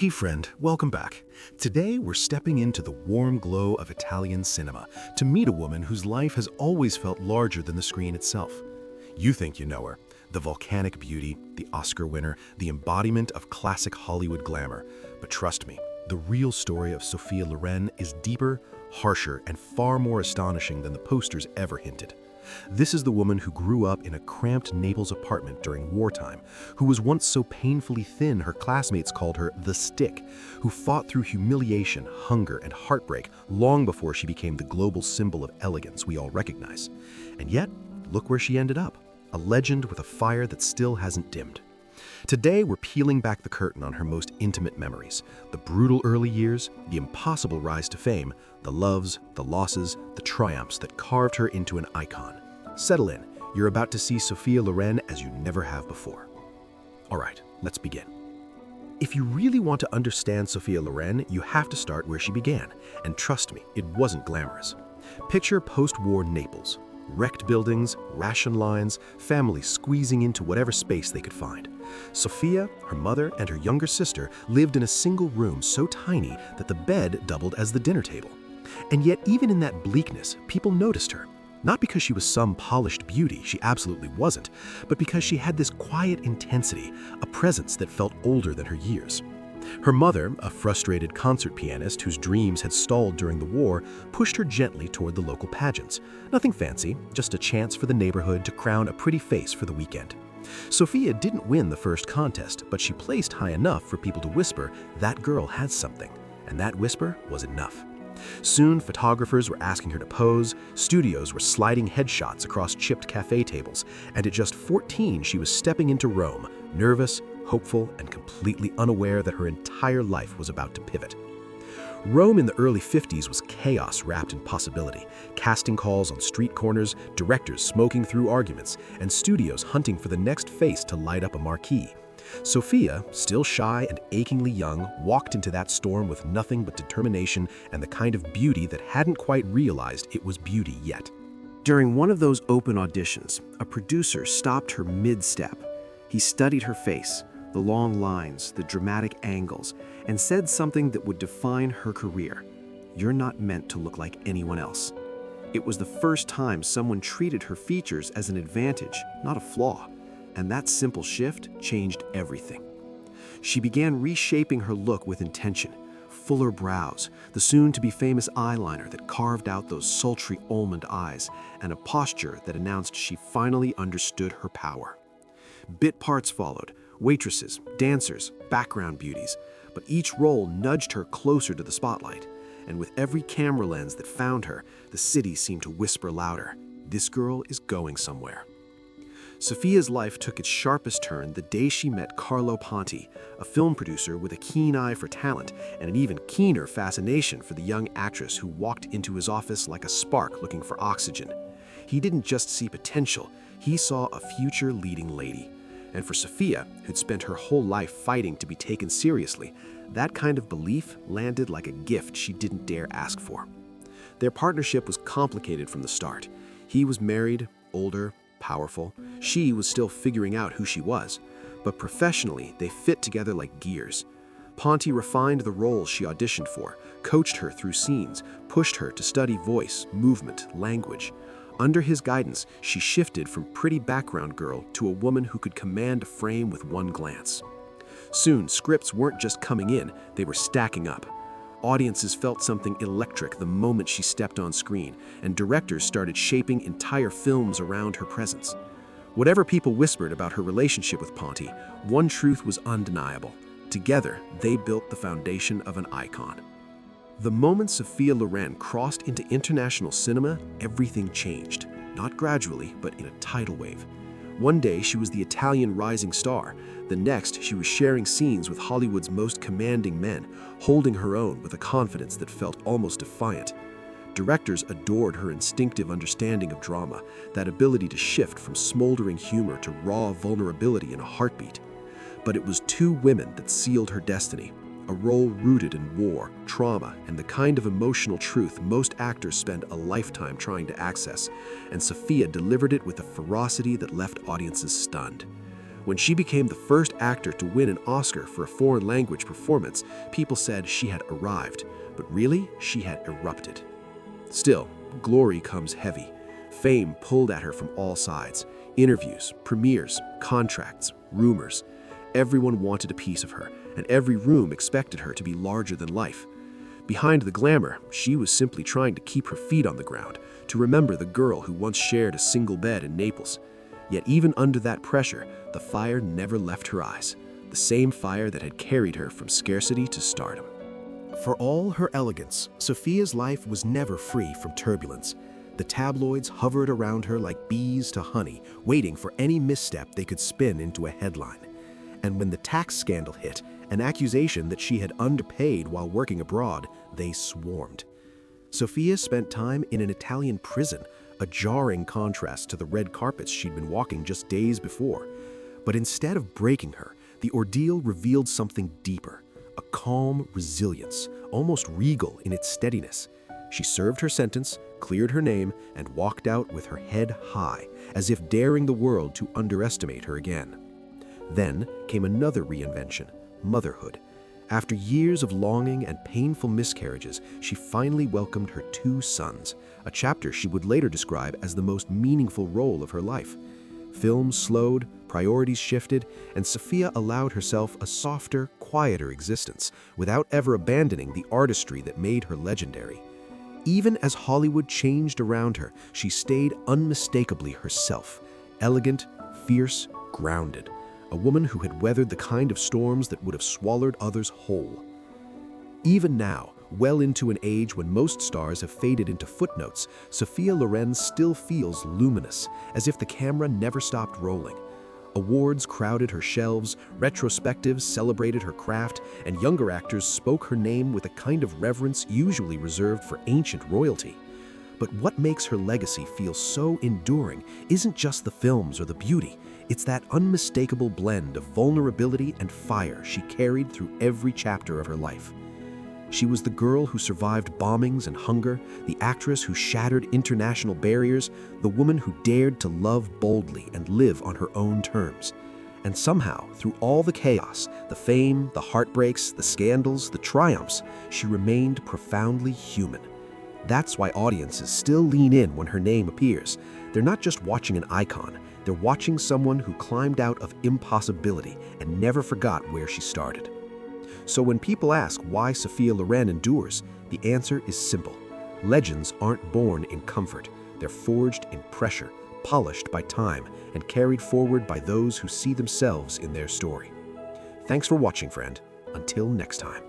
Hey friend, welcome back. Today we're stepping into the warm glow of Italian cinema to meet a woman whose life has always felt larger than the screen itself. You think you know her, the volcanic beauty, the Oscar winner, the embodiment of classic Hollywood glamour. But trust me, the real story of Sophia Loren is deeper, harsher, and far more astonishing than the posters ever hinted. This is the woman who grew up in a cramped Naples apartment during wartime, who was once so painfully thin her classmates called her the Stick, who fought through humiliation, hunger, and heartbreak long before she became the global symbol of elegance we all recognize. And yet, look where she ended up, a legend with a fire that still hasn't dimmed. Today, we're peeling back the curtain on her most intimate memories, the brutal early years, the impossible rise to fame, the loves, the losses, the triumphs that carved her into an icon. Settle in. You're about to see Sophia Loren as you never have before. All right, let's begin. If you really want to understand Sophia Loren, you have to start where she began. And trust me, it wasn't glamorous. Picture post-war Naples. Wrecked buildings, ration lines, families squeezing into whatever space they could find. Sophia, her mother, and her younger sister lived in a single room so tiny that the bed doubled as the dinner table. And yet, even in that bleakness, people noticed her. Not because she was some polished beauty, she absolutely wasn't, but because she had this quiet intensity, a presence that felt older than her years. Her mother, a frustrated concert pianist whose dreams had stalled during the war, pushed her gently toward the local pageants. Nothing fancy, just a chance for the neighborhood to crown a pretty face for the weekend. Sophia didn't win the first contest, but she placed high enough for people to whisper, "That girl has something." And that whisper was enough. Soon, photographers were asking her to pose, studios were sliding headshots across chipped cafe tables, and at just 14, she was stepping into Rome, nervous, hopeful, and completely unaware that her entire life was about to pivot. Rome in the early 50s was chaos wrapped in possibility, casting calls on street corners, directors smoking through arguments, and studios hunting for the next face to light up a marquee. Sophia, still shy and achingly young, walked into that storm with nothing but determination and the kind of beauty that hadn't quite realized it was beauty yet. During one of those open auditions, a producer stopped her mid-step. He studied her face, the long lines, the dramatic angles, and said something that would define her career. "You're not meant to look like anyone else." It was the first time someone treated her features as an advantage, not a flaw. And that simple shift changed everything. She began reshaping her look with intention. Fuller brows, the soon-to-be famous eyeliner that carved out those sultry almond eyes, and a posture that announced she finally understood her power. Bit parts followed, waitresses, dancers, background beauties, but each role nudged her closer to the spotlight. And with every camera lens that found her, the city seemed to whisper louder, "This girl is going somewhere." Sophia's life took its sharpest turn the day she met Carlo Ponti, a film producer with a keen eye for talent and an even keener fascination for the young actress who walked into his office like a spark looking for oxygen. He didn't just see potential, he saw a future leading lady. And for Sophia, who'd spent her whole life fighting to be taken seriously, that kind of belief landed like a gift she didn't dare ask for. Their partnership was complicated from the start. He was married, older, powerful. She was still figuring out who she was, but professionally, they fit together like gears. Ponti refined the roles she auditioned for, coached her through scenes, pushed her to study voice, movement, language. Under his guidance, she shifted from pretty background girl to a woman who could command a frame with one glance. Soon, scripts weren't just coming in, they were stacking up. Audiences felt something electric the moment she stepped on screen, and directors started shaping entire films around her presence. Whatever people whispered about her relationship with Ponti, one truth was undeniable. Together, they built the foundation of an icon. The moment Sophia Loren crossed into international cinema, everything changed. Not gradually, but in a tidal wave. One day, she was the Italian rising star. The next, she was sharing scenes with Hollywood's most commanding men, holding her own with a confidence that felt almost defiant. Directors adored her instinctive understanding of drama, that ability to shift from smoldering humor to raw vulnerability in a heartbeat. But it was two women that sealed her destiny. A role rooted in war, trauma, and the kind of emotional truth most actors spend a lifetime trying to access, and Sophia delivered it with a ferocity that left audiences stunned. When she became the first actor to win an Oscar for a foreign language performance, people said she had arrived, but really, she had erupted. Still, glory comes heavy. Fame pulled at her from all sides. Interviews, premieres, contracts, rumors. Everyone wanted a piece of her, and every room expected her to be larger than life. Behind the glamour, she was simply trying to keep her feet on the ground, to remember the girl who once shared a single bed in Naples. Yet even under that pressure, the fire never left her eyes, the same fire that had carried her from scarcity to stardom. For all her elegance, Sophia's life was never free from turbulence. The tabloids hovered around her like bees to honey, waiting for any misstep they could spin into a headline. And when the tax scandal hit, an accusation that she had underpaid while working abroad, they swarmed. Sophia spent time in an Italian prison, a jarring contrast to the red carpets she'd been walking just days before. But instead of breaking her, the ordeal revealed something deeper, a calm resilience, almost regal in its steadiness. She served her sentence, cleared her name, and walked out with her head high, as if daring the world to underestimate her again. Then came another reinvention, motherhood. After years of longing and painful miscarriages, she finally welcomed her 2 sons, a chapter she would later describe as the most meaningful role of her life. Film slowed, priorities shifted, and Sophia allowed herself a softer, quieter existence without ever abandoning the artistry that made her legendary. Even as Hollywood changed around her, she stayed unmistakably herself, elegant, fierce, grounded, a woman who had weathered the kind of storms that would have swallowed others whole. Even now, well into an age when most stars have faded into footnotes, Sophia Loren still feels luminous, as if the camera never stopped rolling. Awards crowded her shelves, retrospectives celebrated her craft, and younger actors spoke her name with a kind of reverence usually reserved for ancient royalty. But what makes her legacy feel so enduring isn't just the films or the beauty. It's that unmistakable blend of vulnerability and fire she carried through every chapter of her life. She was the girl who survived bombings and hunger, the actress who shattered international barriers, the woman who dared to love boldly and live on her own terms. And somehow, through all the chaos, the fame, the heartbreaks, the scandals, the triumphs, she remained profoundly human. That's why audiences still lean in when her name appears. They're not just watching an icon, they're watching someone who climbed out of impossibility and never forgot where she started. So when people ask why Sophia Loren endures, the answer is simple. Legends aren't born in comfort. They're forged in pressure, polished by time, and carried forward by those who see themselves in their story. Thanks for watching, friend. Until next time.